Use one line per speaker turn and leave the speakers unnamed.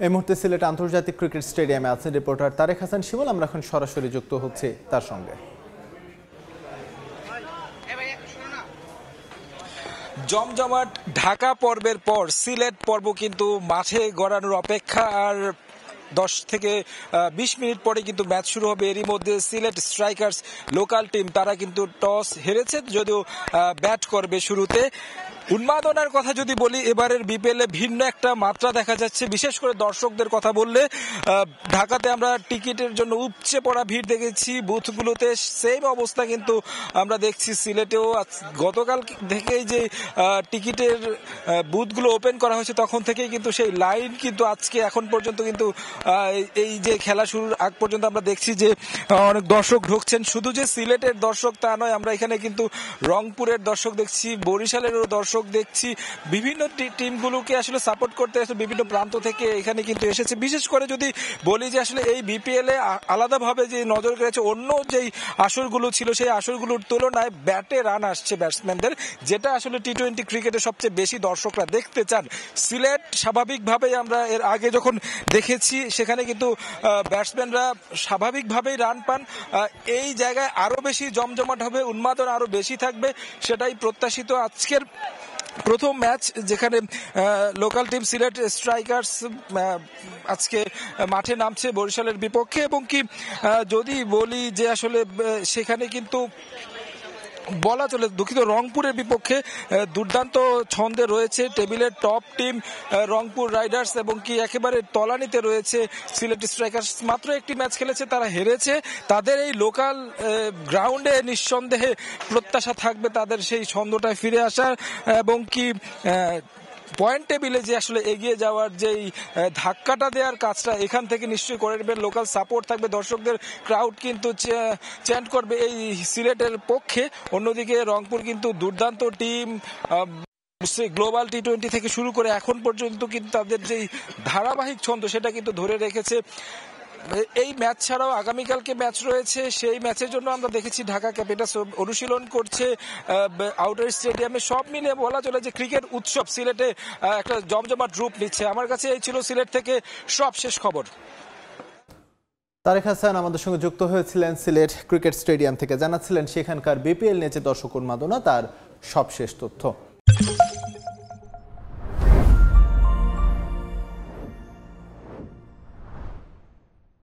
এই মুহূর্তে সিলেট আন্তর্জাতিক ক্রিকেট স্টেডিয়ামে আছেন রিপোর্টার তারেক হাসান শিমুল। আমরা এখন সরাসরি যুক্ত হচ্ছি তার সঙ্গে।
জমজমাট ঢাকা পর্বের পর সিলেট পর্ব কিন্তু মাঠে গড়ানোর অপেক্ষা। আর 10 থেকে 20 মিনিট পরে কিন্তু ম্যাচ শুরু হবে। এরই মধ্যে সিলেট স্ট্রাইকার্স লোকাল টিম তারা কিন্তু টস হেরেছে, যদিও ব্যাট করবে শুরুতে। উন্মাদনার কথা যদি বলি, এবারের বিপিএল এ ভিন্ন একটা মাত্রা দেখা যাচ্ছে। বিশেষ করে দর্শকদের কথা বললে, ঢাকাতে আমরা টিকিটের জন্য উপচে পড়া ভিড় দেখেছি বুথগুলোতে, সেম অবস্থা কিন্তু আমরা দেখছি সিলেটেও। গতকাল থেকেই যে টিকিটের বুথগুলো ওপেন করা হয়েছে তখন থেকেই কিন্তু সেই লাইন কিন্তু আজকে এখন পর্যন্ত কিন্তু এই যে খেলা শুরুর আগ পর্যন্ত আমরা দেখছি যে অনেক দর্শক ঢুকছেন। শুধু যে সিলেটের দর্শক তা নয়, আমরা এখানে কিন্তু রংপুরের দর্শক দেখছি, বরিশালেরও দর্শক দেখছি। বিভিন্ন টিমগুলোকে আসলে সাপোর্ট করতে আসলে বিভিন্ন প্রান্ত থেকে এখানে কিন্তু এসেছে। বিশেষ করে যদি বলি যে আসলে এই বিপিএল এ আলাদাভাবে যে নজর কেড়েছে অন্য যেই আসরগুলো ছিল সেই আসরগুলোর তুলনায় ব্যাটে রান আসছে ব্যাটসম্যানদের, যেটা আসলে টি-20 ক্রিকেটে সবচেয়ে বেশি দর্শকরা দেখতে চান। সিলেট স্বাভাবিকভাবেই আমরা এর আগে যখন দেখেছি সেখানে কিন্তু ব্যাটসম্যানরা স্বাভাবিকভাবেই রান পান। এই জায়গায় আরো বেশি জমজমাট হবে, উন্মাদনা আরো বেশি থাকবে, সেটাই প্রত্যাশিত। আজকের প্রথম ম্যাচ যেখানে লোকাল টিম সিলেট স্ট্রাইকার্স আজকে মাঠে নামছে বরিশালের বিপক্ষে। এবং কি যদি বলি যে আসলে সেখানে কিন্তু বলা চলে দুঃখিত, রংপুরের বিপক্ষে দুর্দান্ত ছন্দে রয়েছে টেবিলের টপ টিম রংপুর রাইডার্স, এবং কি একেবারে তলানিতে রয়েছে সিলেট স্ট্রাইকার্স। মাত্র একটি ম্যাচ খেলেছে, তারা হেরেছে। তাদের এই লোকাল গ্রাউন্ডে নিঃসন্দেহে প্রত্যাশা থাকবে তাদের সেই ছন্দটায় ফিরে আসার, এবং কি পয়েন্ট টেবিলে যে আসলে এগিয়ে যাওয়ার যেই ধাক্কাটা দেওয়ার কাজটা এখান থেকে নিশ্চয়ই করে নেবেন। লোকাল সাপোর্ট থাকবে, দর্শকদের ক্রাউড কিন্তু চ্যান্ট করবে এই সিলেটের পক্ষে। অন্যদিকে রংপুর কিন্তু দুর্দান্ত টিম, গ্লোবাল টি-20 থেকে শুরু করে এখন পর্যন্ত কিন্তু তাদের যেই ধারাবাহিক ছন্দ সেটা কিন্তু ধরে রেখেছে। এই ম্যাচ ছাড়াও আগামীকালকে ম্যাচ রয়েছে, সেই ম্যাচের জন্য আমরা দেখেছি ঢাকা ক্যাপিটালস অনুশীলন করছে আউটার স্টেডিয়ামে। সব মিলে বলা চলে যে ক্রিকেট উৎসব সিলেটে একটা জমজমাট রূপ নিচ্ছে। আমার কাছে এই ছিল সিলেট থেকে সবশেষ খবর।
তারেক হাসান আমাদের সঙ্গে যুক্ত হয়েছিলেন সিলেট ক্রিকেট স্টেডিয়াম থেকে, জানাচ্ছিলেন সেখানকার বিপিএল নিয়ে যে দর্শক উন্মাদনা তার সবশেষ তথ্য।